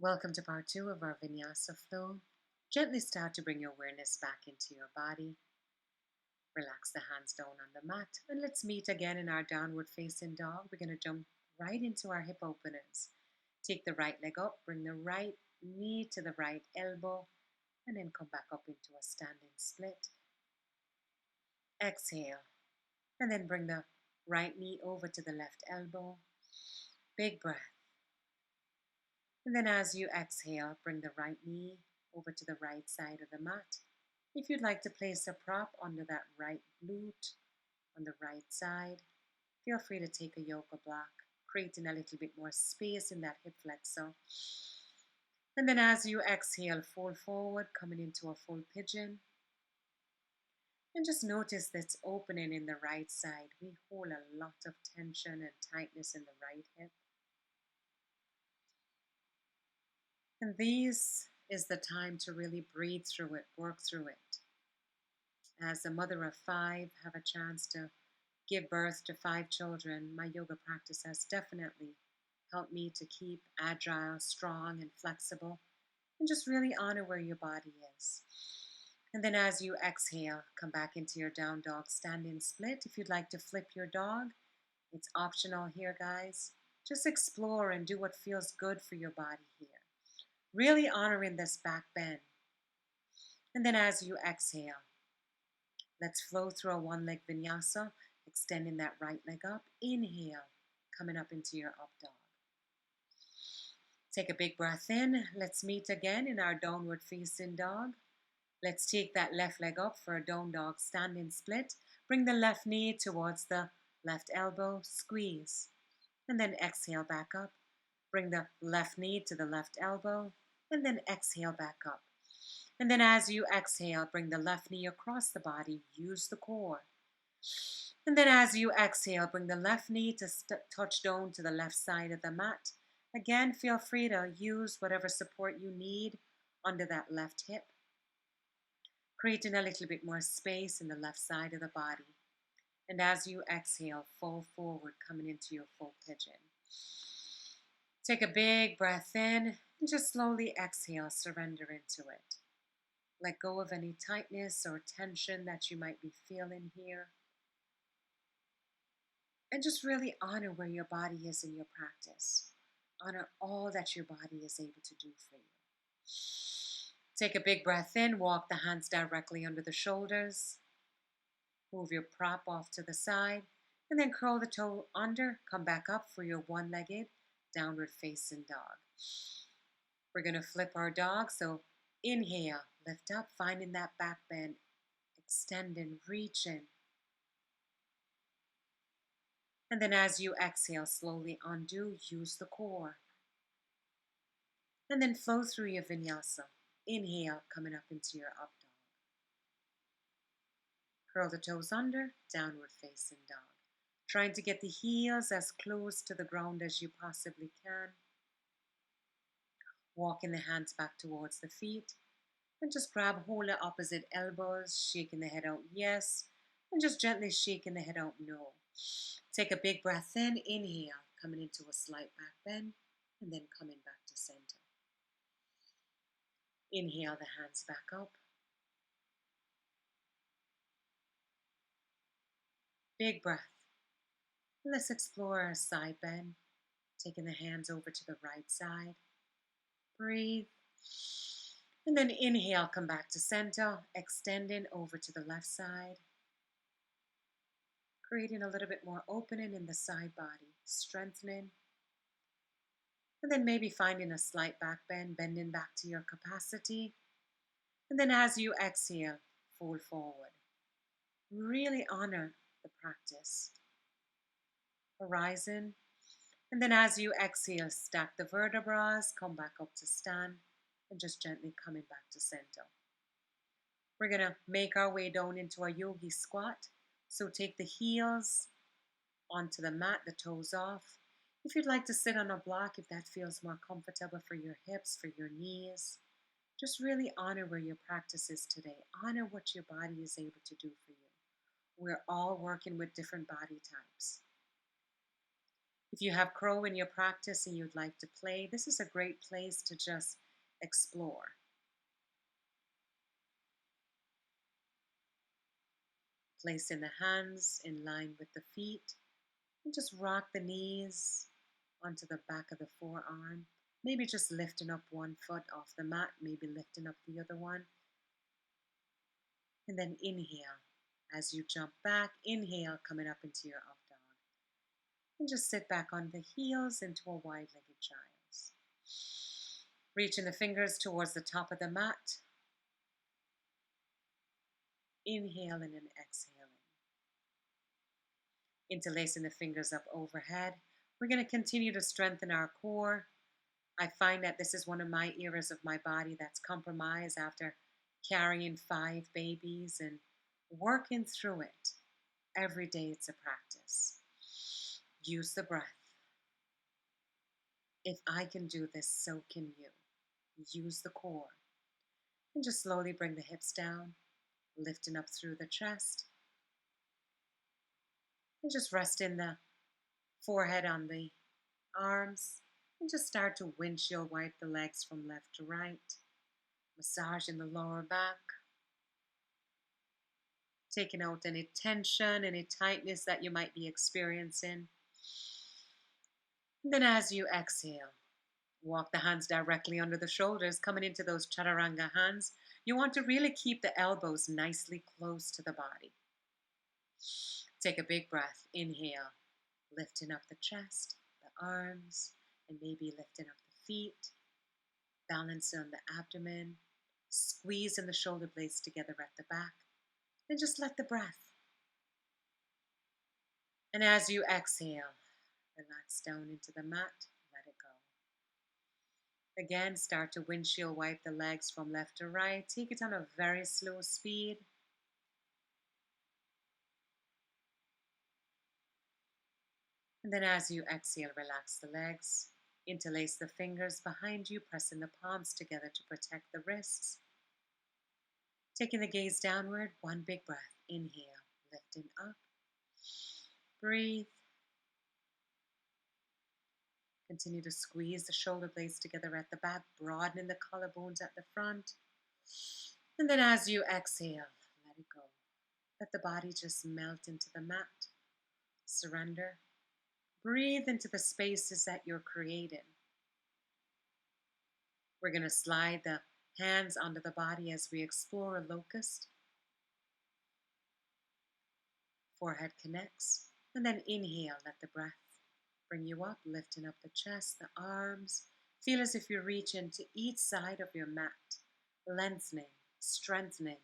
Welcome to part two of our Vinyasa flow. Gently start to bring your awareness back into your body. Relax the hands down on the mat and let's meet again in our downward facing dog. We're going to jump right into our hip openers. Take the right leg up, bring the right knee to the right elbow, and then come back up into a standing split. Exhale, and then bring the right knee over to the left elbow. Big breath. And then as you exhale, bring the right knee over to the right side of the mat. If you'd like to place a prop under that right glute on the right side, feel free to take a yoga block, creating a little bit more space in that hip flexor. And then as you exhale, fold forward, coming into a full pigeon. And just notice this opening in the right side. We hold a lot of tension and tightness in the right hip. And this is the time to really breathe through it, work through it. As a mother of 5, have a chance to give birth to 5 children, my yoga practice has definitely helped me to keep agile, strong, and flexible, and just really honor where your body is. And then as you exhale, come back into your down dog standing split. If you'd like to flip your dog, it's optional here, guys. Just explore and do what feels good for your body here. Really honoring this back bend. And then as you exhale, let's flow through a one-leg vinyasa, extending that right leg up. Inhale, coming up into your up dog. Take a big breath in. Let's meet again in our downward facing dog. Let's take that left leg up for a down dog standing split. Bring the left knee towards the left elbow, squeeze. And then exhale back up. Bring the left knee to the left elbow, and then exhale back up. And then as you exhale, bring the left knee across the body, use the core. And then as you exhale, bring the left knee to touch down to the left side of the mat. Again, feel free to use whatever support you need under that left hip, creating a little bit more space in the left side of the body. And as you exhale, fall forward, coming into your full pigeon. Take a big breath in and just slowly exhale, surrender into it. Let go of any tightness or tension that you might be feeling here. And just really honor where your body is in your practice. Honor all that your body is able to do for you. Take a big breath in, walk the hands directly under the shoulders. Move your prop off to the side, and then curl the toe under, come back up for your one-legged downward facing dog. We're going to flip our dog, so inhale, lift up, finding that back bend, extending, reaching. And then as you exhale, slowly undo, use the core. And then flow through your vinyasa. Inhale, coming up into your up dog. Curl the toes under, downward facing dog. Trying to get the heels as close to the ground as you possibly can. Walking the hands back towards the feet. And just grab hold of opposite elbows, shaking the head out yes. And just gently shaking the head out no. Take a big breath in, inhale, coming into a slight back bend. And then coming back to center. Inhale the hands back up. Big breath. Let's explore our side bend, taking the hands over to the right side. Breathe. And then inhale, come back to center, extending over to the left side. Creating a little bit more opening in the side body, strengthening. And then maybe finding a slight back bend, bending back to your capacity. And then as you exhale, fold forward. Really honor the practice. Horizon. And then as you exhale, stack the vertebrae, come back up to stand, and just gently coming back to center. We're going to make our way down into a yogi squat. So take the heels onto the mat, the toes off. If you'd like to sit on a block, if that feels more comfortable for your hips, for your knees, just really honor where your practice is today. Honor what your body is able to do for you. We're all working with different body types. If you have crow in your practice and you'd like to play, this is a great place to just explore. Placing the hands in line with the feet and just rock the knees onto the back of the forearm. Maybe just lifting up one foot off the mat, maybe lifting up the other one. And then inhale. As you jump back, inhale, coming up into your up dog. And just sit back on the heels into a wide-legged child. Reaching the fingers towards the top of the mat. Inhaling and exhaling. Interlacing the fingers up overhead. We're going to continue to strengthen our core. I find that this is one of my areas of my body that's compromised after carrying 5 babies and working through it. Every day it's a practice. Use the breath. If I can do this, so can you. Use the core. And just slowly bring the hips down, lifting up through the chest. And just rest in the forehead on the arms. And just start to windshield wipe the legs from left to right. Massaging the lower back. Taking out any tension, any tightness that you might be experiencing. And then as you exhale, walk the hands directly under the shoulders, coming into those chaturanga hands. You want to really keep the elbows nicely close to the body. Take a big breath. Inhale, lifting up the chest, the arms, and maybe lifting up the feet. Balance on the abdomen. Squeezing the shoulder blades together at the back. And just let the breath. And as you exhale, relax down into the mat. Let it go. Again, start to windshield wipe the legs from left to right. Take it on a very slow speed. And then as you exhale, relax the legs. Interlace the fingers behind you, pressing the palms together to protect the wrists. Taking the gaze downward, one big breath. Inhale, lifting up. Breathe. Continue to squeeze the shoulder blades together at the back, broadening the collarbones at the front. And then as you exhale, let it go. Let the body just melt into the mat. Surrender. Breathe into the spaces that you're creating. We're going to slide the hands onto the body as we explore a locust. Forehead connects. And then inhale, let the breath bring you up, lifting up the chest, the arms. Feel as if you reach into each side of your mat, lengthening, strengthening.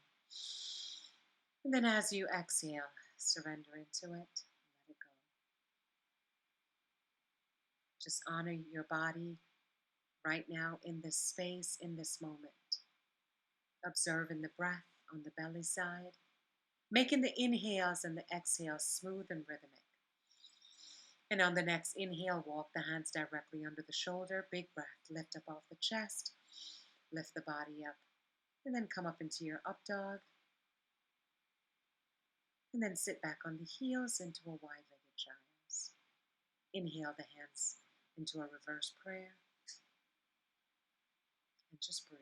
And then as you exhale, surrender into it, let it go. Just honor your body right now in this space, in this moment. Observing the breath on the belly side, making the inhales and the exhales smooth and rhythmic. And on the next inhale, walk the hands directly under the shoulder. Big breath, lift up off the chest, lift the body up, and then come up into your up dog. And then sit back on the heels into a wide-legged giant. Inhale the hands into a reverse prayer. And just breathe.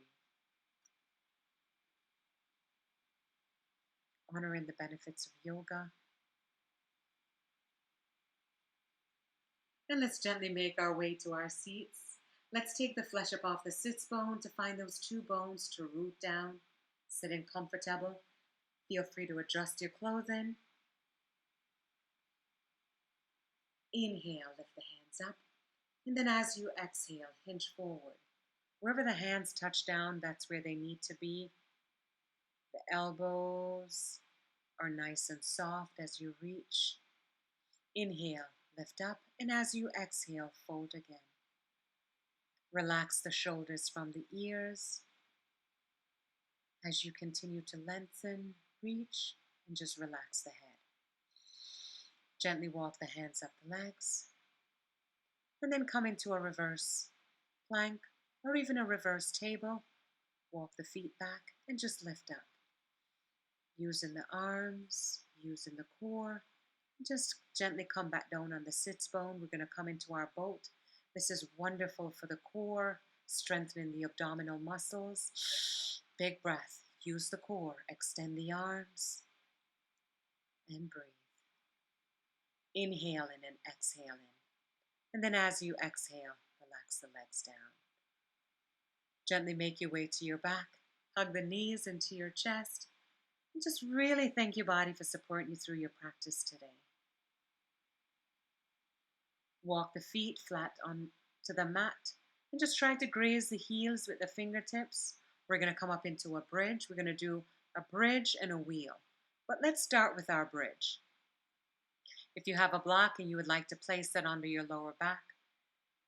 Honoring the benefits of yoga. And let's gently make our way to our seats. Let's take the flesh up off the sits bone to find those 2 bones to root down. Sitting comfortable. Feel free to adjust your clothing. Inhale, lift the hands up. And then as you exhale, hinge forward. Wherever the hands touch down, that's where they need to be. The elbows are nice and soft as you reach. Inhale, lift up. And as you exhale, fold again. Relax the shoulders from the ears. As you continue to lengthen, reach, and just relax the head. Gently walk the hands up the legs. And then come into a reverse plank or even a reverse table. Walk the feet back and just lift up. Using the arms, using the core, Just gently come back down on the sits bone. We're going to come into our boat. This is wonderful for the core, strengthening the abdominal muscles. Big breath. Use the core. Extend the arms and breathe. Inhale in and exhale in. And then as you exhale, relax the legs down. Gently make your way to your back. Hug the knees into your chest. And just really thank your body for supporting you through your practice today. Walk the feet flat onto the mat and just try to graze the heels with the fingertips. We're going to come up into a bridge. We're going to do a bridge and a wheel. But let's start with our bridge. If you have a block and you would like to place that under your lower back,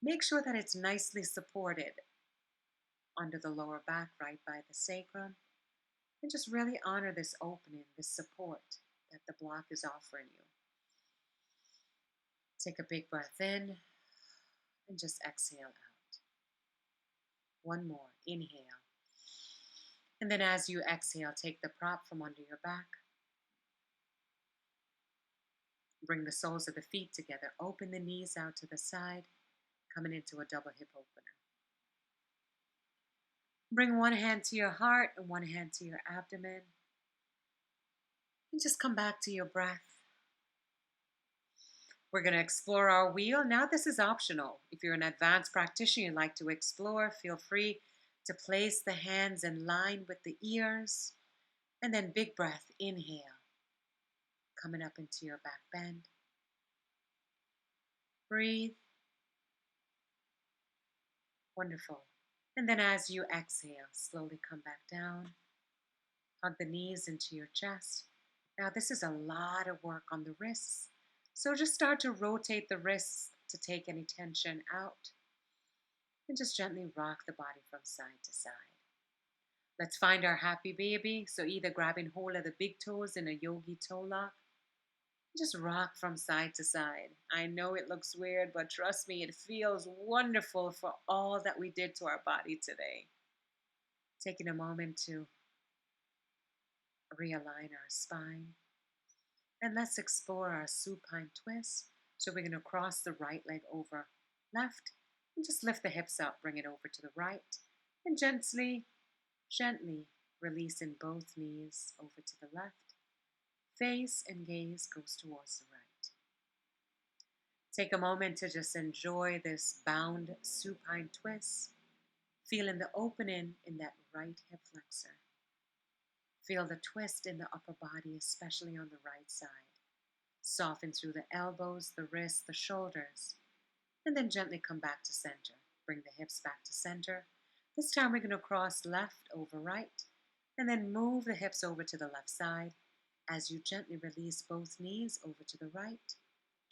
make sure that it's nicely supported under the lower back, right by the sacrum. And just really honor this opening, this support that the block is offering you. Take a big breath in and just exhale out. One more. Inhale. And then as you exhale, take the prop from under your back. Bring the soles of the feet together. Open the knees out to the side, coming into a double hip opener. Bring one hand to your heart and one hand to your abdomen. And just come back to your breath. We're going to explore our wheel. Now this is optional. If you're an advanced practitioner and like to explore, feel free to place the hands in line with the ears. And then big breath, inhale. Coming up into your back bend. Breathe. Wonderful. And then as you exhale, slowly come back down. Hug the knees into your chest. Now this is a lot of work on the wrists. So just start to rotate the wrists to take any tension out. And just gently rock the body from side to side. Let's find our happy baby. So either grabbing hold of the big toes in a yogi toe lock. Just rock from side to side. I know it looks weird, but trust me, it feels wonderful for all that we did to our body today. Taking a moment to realign our spine. And let's explore our supine twist. So we're going to cross the right leg over left and just lift the hips up, bring it over to the right, and gently releasing both knees over to the left. Face and gaze goes towards the right. Take a moment to just enjoy this bound supine twist, feeling the opening in that right hip flexor. Feel the twist in the upper body, especially on the right side. Soften through the elbows, the wrists, the shoulders, and then gently come back to center. Bring the hips back to center. This time we're going to cross left over right, and then move the hips over to the left side as you gently release both knees over to the right,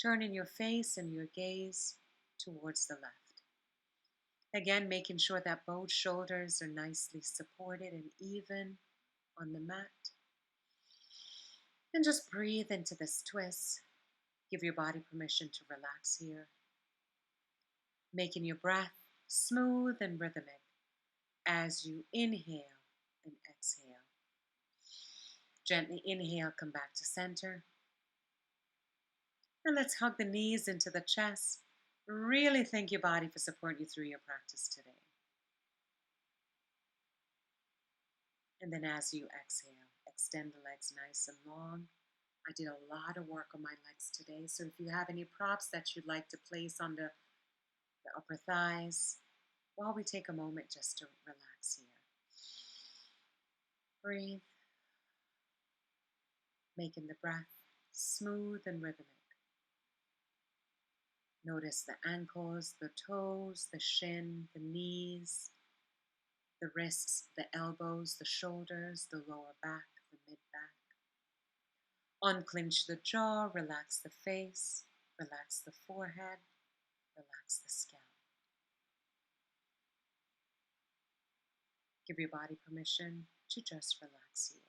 turning your face and your gaze towards the left. Again, making sure that both shoulders are nicely supported and even on the mat. And just breathe into this twist. Give your body permission to relax here. Making your breath smooth and rhythmic as you inhale and exhale. Gently inhale, come back to center. And let's hug the knees into the chest. Really thank your body for supporting you through your practice today. And then as you exhale, extend the legs nice and long. I did a lot of work on my legs today, so if you have any props that you'd like to place on the upper thighs, while we take a moment just to relax here. Breathe, making the breath smooth and rhythmic. Notice the ankles, the toes, the shin, the knees, the wrists, the elbows, the shoulders, the lower back, the mid-back. Unclench the jaw, relax the face, relax the forehead, relax the scalp. Give your body permission to just relax here.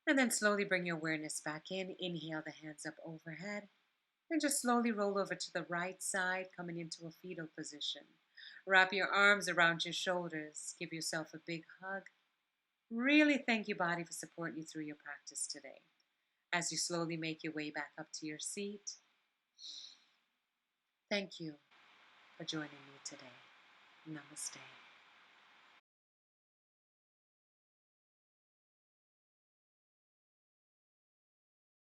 And then slowly bring your awareness back in. Inhale the hands up overhead. And just slowly roll over to the right side, coming into a fetal position. Wrap your arms around your shoulders. Give yourself a big hug. Really thank your body for supporting you through your practice today. as you slowly make your way back up to your seat. Thank you for joining me today. Namaste.